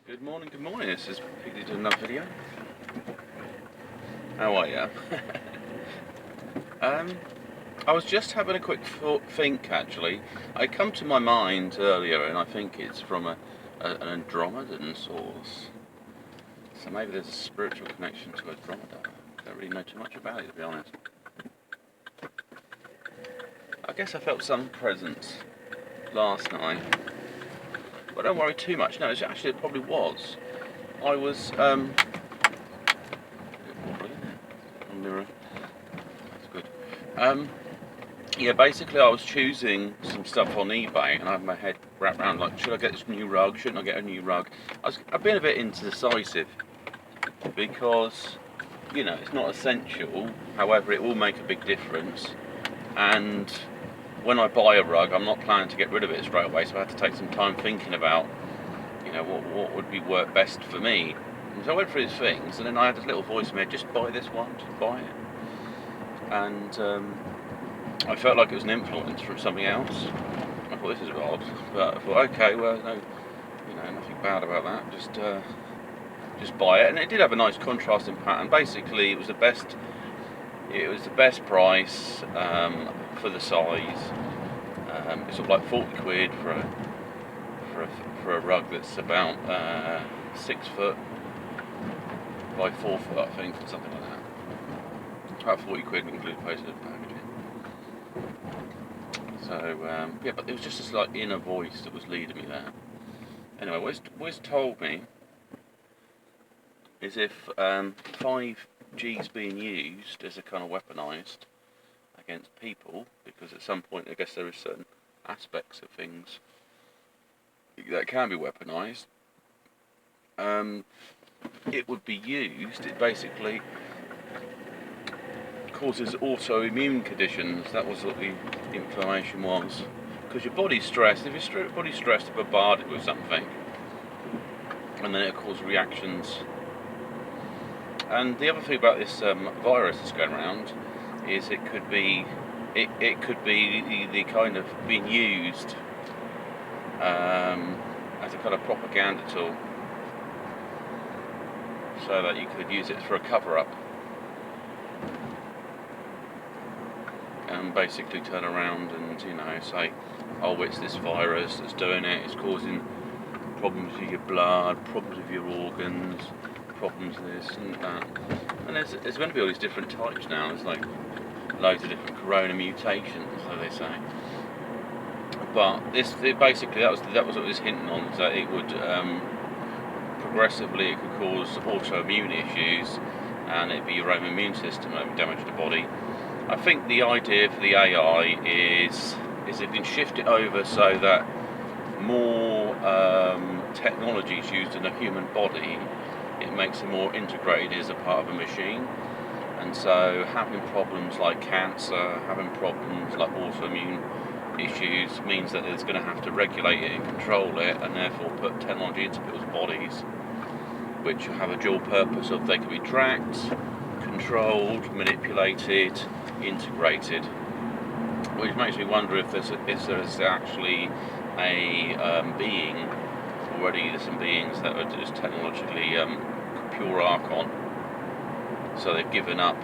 Good morning, this is Piggy doing another video. How are you? I was just having a quick think actually. It come to my mind earlier and I think it's from an Andromedan source. So maybe there's a spiritual connection to Andromeda. I don't really know too much about it, to be honest. I guess I felt some presence last night. But don't worry too much. No, it probably was. I was mirror. That's good. Yeah, basically I was choosing some stuff on eBay and I had my head wrapped around like, should I get this new rug? Shouldn't I get a new rug? I've been a bit indecisive because, you know, it's not essential. However, it will make a big difference. And when I buy a rug, I'm not planning to get rid of it straight away, so I had to take some time thinking about, you know, what would work best for me. And so I went through these things, and then I had this little voice in my head, just buy this one, just buy it. And I felt like it was an influence from something else. I thought, this is odd, but I thought, okay, well, no, you know, nothing bad about that, just buy it. And it did have a nice contrasting pattern. Basically, it was the best price for the size. It's sort of like 40 quid for a rug that's about 6 foot by 4 foot, I think, or something like that. About 40 quid include postage and packaging. So yeah, but it was just this like inner voice that was leading me there. Anyway, what it's told me is if 5G's being used as a kind of weaponised against people, because at some point I guess there is certain aspects of things that can be weaponised, it would be used, it basically causes autoimmune conditions. That was what the information was, because your body's stressed. If your body's stressed, bombarded with something, and then it'll cause reactions. And the other thing about this virus that's going around is it could be the kind of being used as a kind of propaganda tool, so that you could use it for a cover-up and basically turn around and, you know, say, oh, it's this virus that's doing it, it's causing problems with your blood, problems with your organs, problems this and that. And there's going to be all these different types now. There's like loads of different corona mutations, so they say. But basically that was what it was hinting on, is that it would progressively it could cause autoimmune issues, and it'd be your own immune system that would damage the body. I think the idea for the AI is if you can shift it over so that more technology is used in the human body, it makes it more integrated as a part of a machine. And so having problems like cancer, having problems like autoimmune issues means that it's going to have to regulate it and control it, and therefore put technology into people's bodies which have a dual purpose of they can be tracked, controlled, manipulated, integrated. Which makes me wonder if there's actually a being already. There's some beings that are just technologically pure Arcon, so they've given up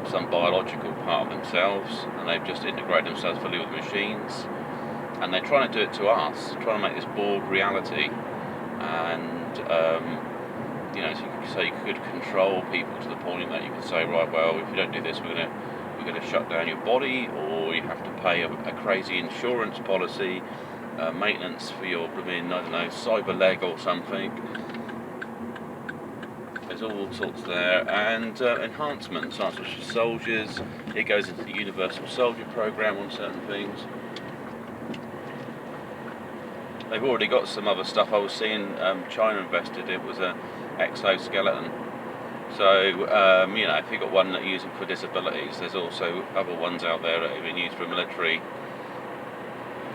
some biological part of themselves, and they've just integrated themselves fully with machines, and they're trying to do it to us, trying to make this Borg reality. And you know, so you could control people to the point that you could say, right, well, if you don't do this, we're going to shut down your body, or you have to pay a crazy insurance policy, maintenance for your, I don't know, cyber leg or something. There's all sorts there, and enhancements, such as soldiers. It goes into the Universal Soldier program on certain things. They've already got some other stuff. I was seeing China invested. It was an exoskeleton. So you know, if you've got one that you're using for disabilities, there's also other ones out there that have been used for military,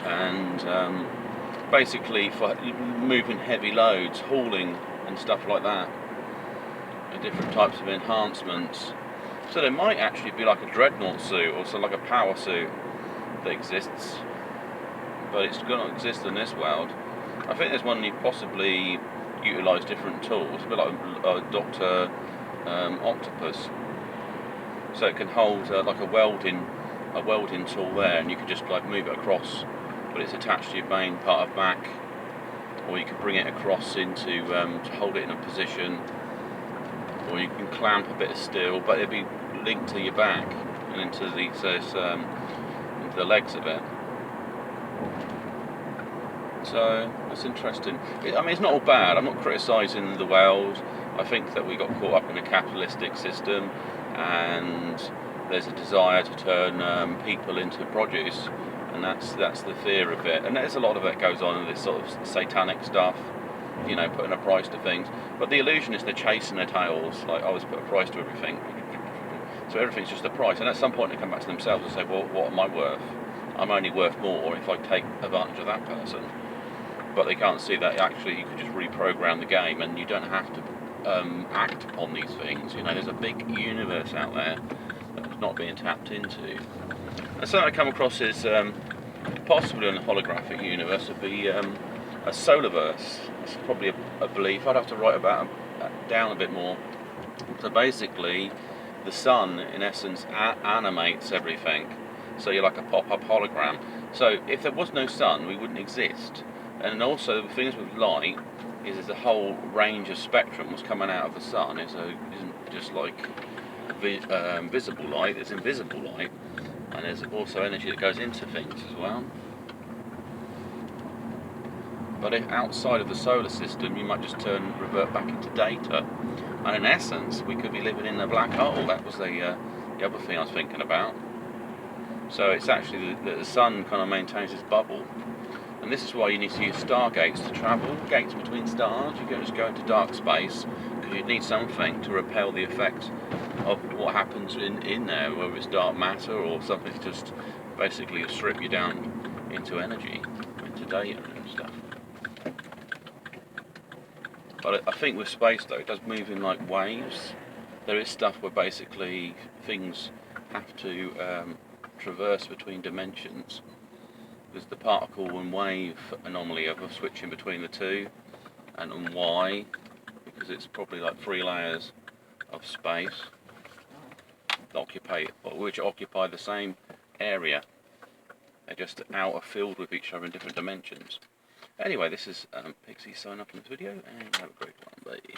and basically for moving heavy loads, hauling and stuff like that. Different types of enhancements. So there might actually be like a dreadnought suit, or so like a power suit that exists, but it's going to exist in this world. I think there's one you possibly utilise different tools, a bit like Dr. Octopus. So it can hold like a welding tool there, and you can just like move it across, but it's attached to your main part of back, or you can bring it across into to hold it in a position, or you can clamp a bit of steel, but it'll be linked to your back and into the legs of it. So that's interesting. I mean, it's not all bad. I'm not criticising the whales. I think that we got caught up in a capitalistic system, and there's a desire to turn people into produce, and that's the fear of it. And there's a lot of it goes on in this sort of satanic stuff, you know, putting a price to things. But the illusion is they're chasing their tails. Like, I always put a price to everything. So everything's just a price, and at some point they come back to themselves and say, well, what am I worth? I'm only worth more if I take advantage of that person. But they can't see that actually you could just reprogram the game, and you don't have to act upon these things. You know, there's a big universe out there that's not being tapped into. And something I come across is possibly in the holographic universe would be a Solarverse. It's probably a belief. I'd have to write about down a bit more. So basically, the sun, in essence, animates everything. So you're like a pop-up hologram. So if there was no sun, we wouldn't exist. And also, the things with light is there's a whole range of spectrum what's coming out of the sun. Isn't just like visible light, there's invisible light. And there's also energy that goes into things as well. But if outside of the solar system, you might just revert back into data. And in essence, we could be living in a black hole. That was the other thing I was thinking about. So it's actually the sun kind of maintains its bubble. And this is why you need to use stargates to travel, gates between stars. You can't just go into dark space, because you need something to repel the effect of what happens in there, whether it's dark matter or something just basically strip you down into energy, into data and stuff. But I think with space though, it does move in like waves. There is stuff where basically things have to traverse between dimensions. There's the particle and wave anomaly of switching between the two, and why? Because it's probably like 3 layers of space which occupy the same area. They're just out of field with each other in different dimensions. Anyway, this is Pixie signing up in this video, and have a great one. Bye.